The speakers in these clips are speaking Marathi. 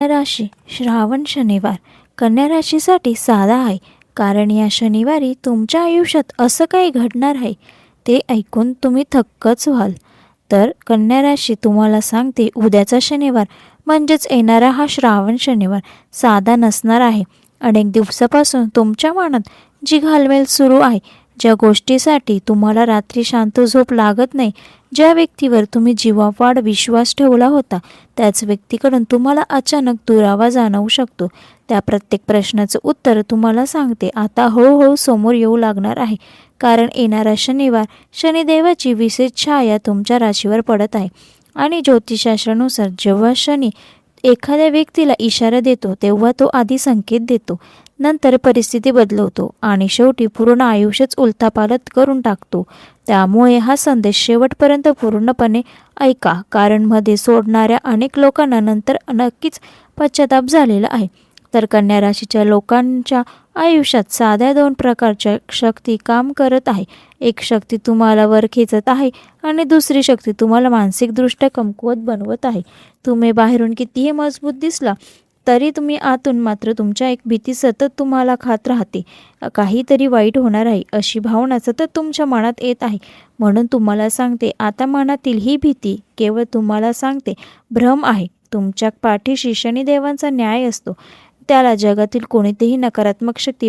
राशी श्रावण शनिवार कन्या राशीसाठी साधा आहे, कारण या शनिवारी तुमच्या आयुष्यात असं काही घडणार आहे ते ऐकून तुम्ही थक्कच व्हाल. तर कन्या राशी तुम्हाला सांगते, उद्याचा शनिवार म्हणजेच येणारा हा श्रावण शनिवार साधा नसणार आहे. अनेक दिवसापासून तुमच्या मनात जी घालमेल सुरू आहे, ज्या गोष्टीसाठी तुम्हाला रात्री शांत झोप लागत नाही, ज्या व्यक्तीवर तुम्ही जीवापाड विश्वास ठेवला होता, त्याच व्यक्तीकडून तुम्हाला अचानक दुरावा जाणवू शकतो. त्या प्रत्येक प्रश्नाचं उत्तर तुम्हाला सांगते आता हळूहळू समोर येऊ लागणार आहे. कारण येणारा शनिवार शनिदेवाची विशेष छाया तुमच्या राशीवर पडत आहे. आणि ज्योतिषशास्त्रानुसार जेव्हा शनी एखाद्या व्यक्तीला इशारा देतो, तेव्हा तो आधी संकेत देतो, नंतर परिस्थिती बदलवतो आणि शेवटी पूर्ण आयुष्यच उलथापालथ करून टाकतो. त्यामुळे हा संदेश शेवटपर्यंत पूर्णपणे ऐका, कारण मध्ये सोडणाऱ्या अनेक लोकांना नंतर नक्कीच पश्चाताप झालेला आहे. तर कन्या राशीच्या लोकांच्या आयुष्यात साध्या दोन प्रकारच्या शक्ती काम करत आहे. एक शक्ती तुम्हाला वर खेचत आहे आणि दुसरी शक्ती तुम्हाला मानसिकदृष्ट्या कमकुवत बनवत आहे. तुम्ही बाहेरून कितीही मजबूत दिसला तरी तुम्ही आतून मात्र तुमच्या एक भीती सतत तुम्हाला खात राहते. काहीतरी वाईट होणार आहे अशी भावना सतत तुमच्या मनात येत आहे. म्हणून तुम्हाला सांगते, आता मनातील ही भीती केवळ तुम्हाला सांगते भ्रम आहे. तुमच्या पाठीशी शनिदेवांचा न्याय असतो. त्याला जगातील कोणतीही नकारात्मक शक्ती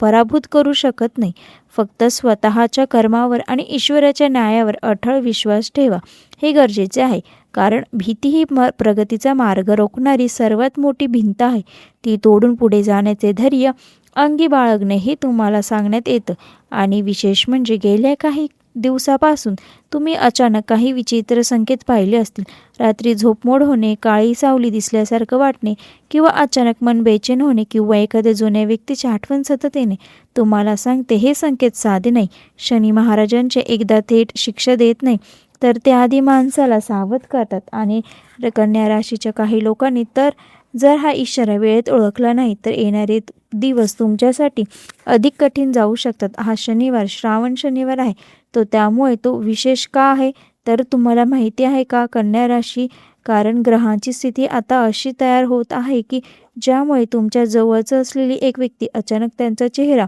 पराभूत करू शकत नाही. फक्त स्वतःच्या कर्मावर आणि ईश्वराच्या न्यायावर अढळ विश्वास ठेवा, हे गरजेचे आहे. कारण भीती ही प्रगतीचा मार्ग रोखणारी सर्वात मोठी भिंत आहे. ती तोडून पुढे जाण्याचे धैर्य अंगी बाळगणे हे तुम्हाला सांगण्यात येतं. आणि विशेष म्हणजे गेल्या काही दिवसापासून तुम्ही अचानक काही विचित्र संकेत पाहिले असतील. रात्री झोपमोड होणे, काळी सावली दिसल्यासारखं वाटणे किंवा अचानक मन बेचैन होणे किंवा एखाद्या जुन्या व्यक्तीची आठवण सतत येणे. तुम्हाला सांगते, हे संकेत साधे नाही. शनी महाराजांचे एकदा थेट शिक्षा देत नाही, तर ते आधी माणसाला सावध करतात. आणि कन्या राशीच्या काही लोकांनी तर जर हा इशारा वेळेत ओळखला नाही तर येणारे दिवस तुमच्यासाठी अधिक कठीण जाऊ शकतात. हा शनिवार श्रावण शनिवार आहे त्यामुळे तो विशेष का आहे तर तुम्हाला माहिती आहे का कन्या राशी? कारण ग्रहांची स्थिती आता अशी तयार होत आहे की ज्यामुळे तुमच्या जवळचं असलेली एक व्यक्ती अचानक त्यांचा चेहरा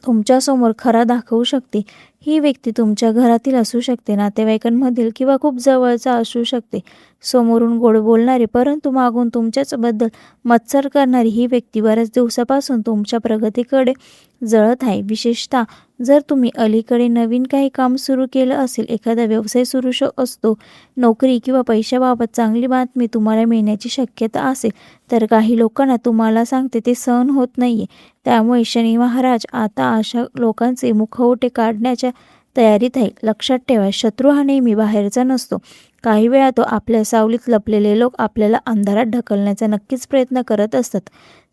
तुमच्यासमोर खरा दाखवू शकते. ही व्यक्ती तुमच्या घरातील असू शकते, नातेवाईकांमधील किंवा खूप जवळचा असू शकते. समोरून गोड बोलणारी परंतु मागून तुमच्याचबद्दल मत्सर करणारी ही व्यक्ती बऱ्याच दिवसापासून तुमच्या प्रगतीकडे जळत आहे. विशेषतः जर तुम्ही अलीकडे नवीन काही काम सुरू केलं असेल, एखादा व्यवसाय सुरू असतो, नोकरी किंवा पैशाबाबत चांगली बातमी तुम्हाला मिळण्याची शक्यता असेल, तर काही लोकांना तुम्हाला सांगते ते सहन होत नाहीये. त्यामुळे शनी महाराज आता अशा लोकांचे मुखवटे काढण्याच्या तयारीत आहे. लक्षात ठेवा, शत्रू हा नेहमी बाहेरचा नसतो. काही वेळा तो आपल्या सावलीत लपलेले लोक आपल्याला अंधारात ढकलण्याचा नक्कीच प्रयत्न करत असतात.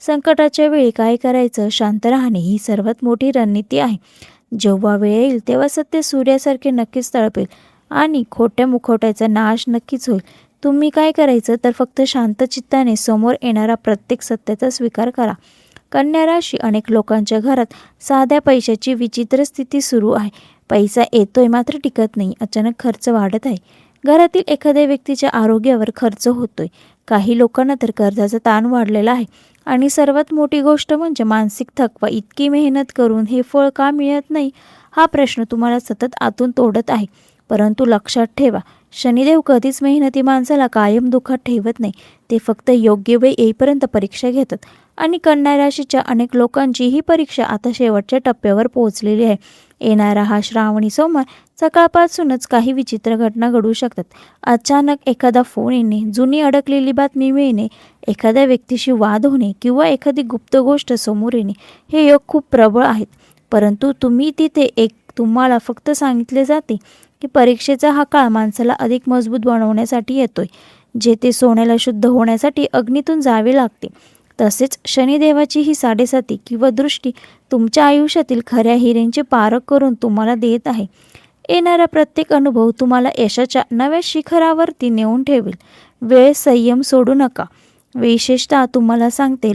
संकटाच्या वेळी काय करायचं? शांत राहणे ही सर्वात मोठी रणनीती आहे. जेव्हा वेळ येईल तेव्हा सत्य सूर्यासारखे नक्कीच तळपेल आणि खोट्या मुखवट्याचा नाश नक्कीच होईल. तुम्ही काय करायचं तर फक्त शांत चित्ताने समोर येणारा प्रत्येक सत्याचा स्वीकार करा. कन्या राशी, अनेक लोकांच्या घरात साध्या पैशाची विचित्र स्थिती सुरू आहे. पैसा येतोय मात्र टिकत नाही. अचानक खर्च वाढत आहे. घरातील एखाद्या व्यक्तीच्या आरोग्यावर खर्च होतोय. काही लोकांना तर कर्जाचा ताण वाढलेला आहे. आणि सर्वात मोठी गोष्ट म्हणजे मानसिक थकवा. इतकी मेहनत करून हे फळ का मिळत नाही, हा प्रश्न तुम्हाला सतत आतून तोडत आहे. परंतु लक्षात ठेवा, शनिदेव कधीच मेहनती माणसाला कायम दुःखात ठेवत नाही. ते फक्त योग्य वेळ येईपर्यंत परीक्षा घेतात. आणि कन्या राशीच्या अनेक लोकांची ही परीक्षा आता शेवटच्या टप्प्यावर पोहोचलेली आहे. येणारा हा श्रावणी सोमवार सकाळपासूनच काही विचित्र घटना घडू शकतात. अचानक एखादा फोन येणे, जुनी अडकलेली बातमी मिळणे, एखाद्या व्यक्तीशी वाद होणे किंवा एखादी गुप्त गोष्ट समोर येणे, हे योग खूप प्रबळ आहेत. परंतु तुम्हाला फक्त सांगितले जाते की परीक्षेचा हा काळ माणसाला अधिक मजबूत बनवण्यासाठी येतोय. जेथे सोन्याला शुद्ध होण्यासाठी अग्नीतून जावे लागते, तसेच शनिदेवाची ही साडेसाती किंवा दृष्टी तुमच्या आयुष्यातील खऱ्या हिऱ्यांचे पारख करून तुम्हाला देत आहे. येणारा प्रत्येक अनुभव तुम्हाला यशाच्या नव्या शिखरावरती नेऊन ठेवेल. वेळ संयम सोडू नका. विशेषतः तुम्हाला सांगते,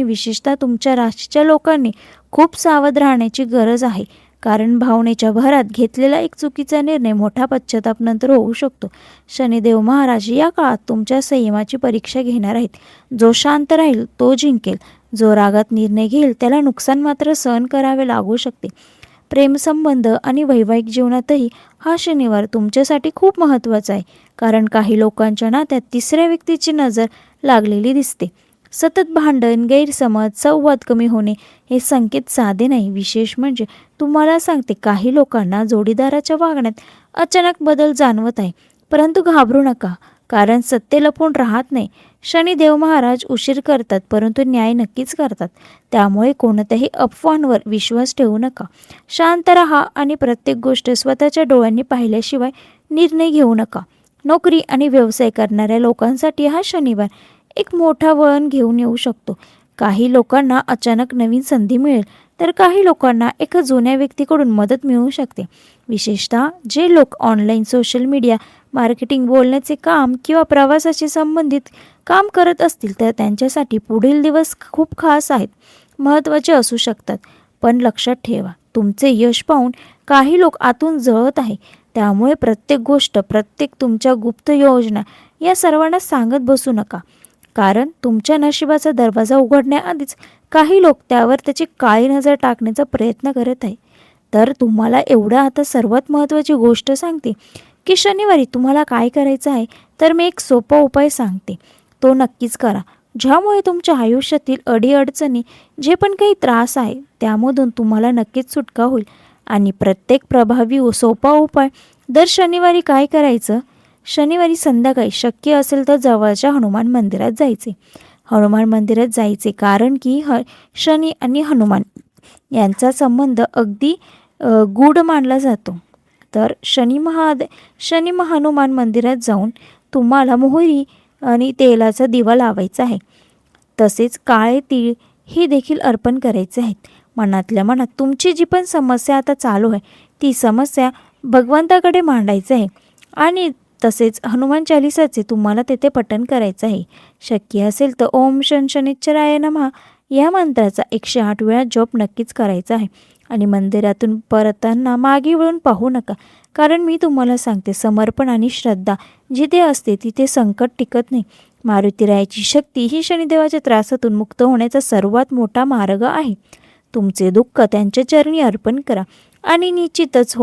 विशेषतः तुमच्या राशीच्या लोकांनी खूप सावध राहण्याची गरज आहे. कारण भावनेच्या भरात घेतलेला एक चुकीचा निर्णय मोठा पश्चाताप नंतर होऊ शकतो. शनिदेव महाराज या काळात तुमच्या संयमाची परीक्षा घेणार आहेत. जो शांत राहील तो जिंकेल. जो रागात निर्णय घेईल त्याला नुकसान मात्र सहन करावे लागू शकते. प्रेमसंबंध आणि वैवाहिक जीवनातही हा शनिवार तुमच्यासाठी खूप महत्त्वाचा आहे. कारण काही लोकांच्या नात्यात तिसऱ्या व्यक्तीची नजर लागलेली दिसते. सतत भांडण, गैरसमज, संवाद कमी होणे हे संकेत साधे नाही. विशेष म्हणजे तुम्हाला सांगते, काही लोकांना जोडीदाराच्या वागण्यात अचानक बदल जाणवत आहे. परंतु घाबरू नका, कारण सत्य लपून राहत नाही. शनिदेव महाराज उशीर करतात परंतु न्याय नक्कीच करतात. त्यामुळे कोणत्याही अफवांवर विश्वास ठेवू नका. शांत राहा आणि प्रत्येक गोष्ट स्वतःच्या डोळ्यांनी पाहिल्याशिवाय निर्णय घेऊ नका. नोकरी आणि व्यवसाय करणाऱ्या लोकांसाठी हा शनिवार एक मोठा वळण घेऊन येऊ शकतो. काही लोकांना अचानक नवीन संधी मिळेल, तर काही लोकांना एका जुन्या व्यक्तीकडून मदत मिळू शकते. विशेषतः जे लोक ऑनलाईन, सोशल मीडिया मार्केटिंग, बोलण्याचे काम किंवा प्रवासाशी संबंधित काम करत असतील तर त्यांच्यासाठी पुढील दिवस खूप खास आहेत, महत्त्वाचे असू शकतात. पण लक्षात ठेवा, तुमचे यश पाहून काही लोक आतून जळत आहे. त्यामुळे प्रत्येक गोष्ट, प्रत्येक तुमच्या गुप्त योजना या सर्वांना सांगत बसू नका. कारण तुमच्या नशिबाचा दरवाजा उघडण्याआधीच काही लोक त्यावर त्याची काळी नजर टाकण्याचा प्रयत्न करत आहे. तर तुम्हाला एवढं आता सर्वात महत्त्वाची गोष्ट सांगते की शनिवारी तुम्हाला काय करायचं आहे. तर मी एक सोपा उपाय सांगते, तो नक्कीच करा. ज्यामुळे तुमच्या आयुष्यातील अडीअडचणी, जे पण काही त्रास आहे त्यामधून तुम्हाला नक्कीच सुटका होईल. आणि प्रत्येक प्रभावी व सोपा उपाय दर शनिवारी काय करायचं, शनिवारी संध्याकाळी शक्य असेल तर जवळच्या हनुमान मंदिरात जायचे. हनुमान मंदिरात जायचे कारण की शनी आणि हनुमान यांचा संबंध अगदी गूढ मानला जातो. तर शनी हनुमान मंदिरात जाऊन तुम्हाला मोहरी आणि तेलाचा दिवा लावायचा आहे. तसेच काळे तीळ हे देखील अर्पण करायचे आहेत. मनातल्या मनात तुमची जी पण समस्या आता चालू आहे ती समस्या भगवंताकडे मांडायचं आहे. आणि तसेच हनुमान चालिसाचे तुम्हाला तेथे पठण करायचं आहे. शक्य असेल तर ओम शनिश्चराय नमः या मंत्राचा 108 वेळा जप नक्कीच करायचा आहे. आणि मंदिरातून परतताना मागे वळून पाहू नका, कारण मी तुम्हाला सांगते, समर्पण आणि श्रद्धा जिथे असते तिथे संकट टिकत नाही. मारुतीरायाची शक्ती ही शनिदेवाच्या त्रासातून मुक्त होण्याचा सर्वात मोठा मार्ग आहे. तुमचे दुःख त्यांच्या चरणी अर्पण करा आणि निश्चितच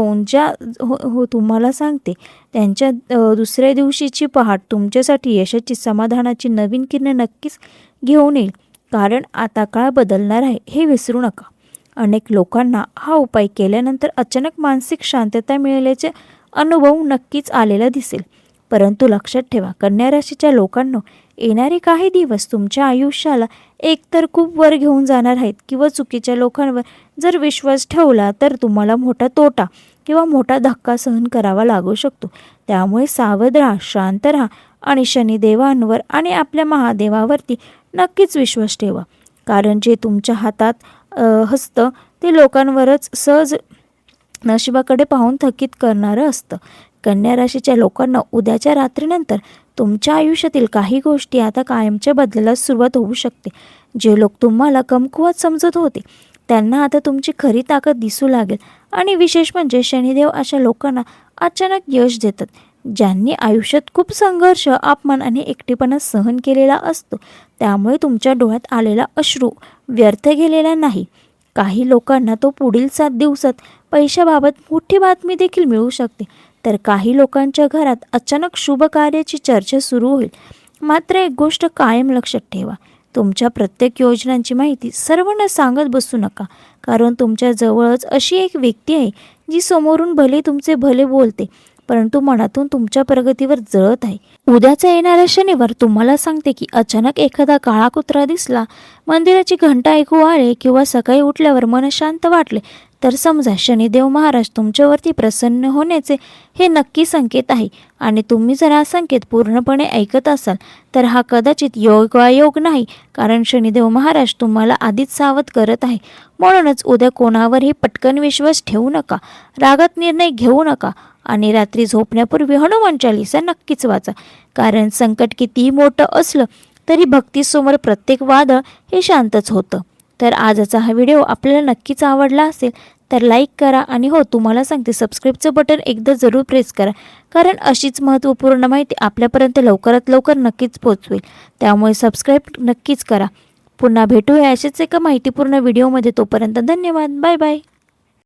तुम्हाला सांगते, त्यांच्या दुसऱ्या दिवशीची पहाट तुमच्यासाठी यशाची, समाधानाची नवीन किरण नक्कीच घेऊन येईल. कारण आता काळ बदलणार आहे हे विसरू नका. अनेक लोकांना हा उपाय केल्यानंतर अचानक मानसिक शांतता मिळाल्याचे अनुभव नक्कीच आलेला दिसेल. परंतु लक्षात ठेवा, कन्या राशीच्या लोकांना येणारे काही दिवस तुमच्या आयुष्याला एकतर खूप वर घेऊन जाणार आहेत किंवा चुकीच्या लोकांवर जर विश्वास ठेवला तर तुम्हाला मोठा तोटा किंवा मोठा धक्का सहन करावा लागू शकतो. त्यामुळे सावध राहा, शांत राहा आणि शनिदेवांवर आणि आपल्या महादेवावरती नक्कीच विश्वास ठेवा. कारण जे तुमच्या हातात असतं ते लोकांवरच सहज नशिबाकडे पाहून थकीत करणारं असतं. कन्या राशीच्या लोकांना उद्याच्या रात्रीनंतर तुमच्या आयुष्यातील काही गोष्टी आता कायमच्या बदलायला सुरुवात होऊ शकते. जे लोक तुम्हाला कमकुवत समजत होते त्यांना आता तुमची खरी ताकद दिसू लागेल. आणि विशेष म्हणजे शनिदेव अशा लोकांना अचानक यश देतात ज्यांनी आयुष्यात खूप संघर्ष, अपमान आणि एकटेपणा सहन केलेला असतो. त्यामुळे तुमच्या डोळ्यात आलेला अश्रू व्यर्थ गेलेला नाही. काही लोकांना तो पुढील 7 दिवसात पैशाबाबत मोठी बातमी देखील मिळू शकते. तर काही लोकांच्या घरात अचानक शुभ कार्याची चर्चा सुरू होईल. मात्र एक गोष्ट कायम लक्षात ठेवा, तुमच्या प्रत्येक योजनांची माहिती सर्वांना सांगत बसू नका. कारण तुमच्या जवळच अशी एक व्यक्ती आहे जी समोरून भले तुमचे भले बोलते परंतु मनातून तुमच्या प्रगतीवर जळत आहे. उद्याचा येणारा शनिवार तुम्हाला सांगते की अचानक एखादा काळा कुत्रा दिसला, मंदिराची घंटा ऐकू आले किंवा सकाळी उठल्यावर मन शांत वाटले तर समजा शनिदेव महाराज तुमच्यावरती प्रसन्न होण्याचे हे नक्की संकेत आहे. आणि तुम्ही जर हा संकेत पूर्णपणे ऐकत असाल तर हा कदाचित योगायोग नाही, कारण शनिदेव महाराज तुम्हाला आधीच सावध करत आहे. म्हणूनच उद्या कोणावरही पटकन विश्वास ठेवू नका, रागात निर्णय घेऊ नका आणि रात्री झोपण्यापूर्वी हनुमान चालिसा नक्कीच वाचा. कारण संकट कितीही मोठं असलं तरी भक्तीसमोर प्रत्येक वादळ हे शांतच होतं. तर आजचा हा व्हिडिओ आपल्याला नक्कीच आवडला असेल तर लाईक करा आणि हो तुम्हाला सांगते सबस्क्राईबचं बटन एकदा जरूर प्रेस करा, कारण अशीच महत्त्वपूर्ण माहिती आपल्यापर्यंत लवकरात लवकर नक्कीच पोहोचवेल. त्यामुळे सबस्क्राईब नक्कीच करा. पुन्हा भेटूया अशाच एका माहितीपूर्ण व्हिडिओमध्ये. तोपर्यंत धन्यवाद. Bye bye.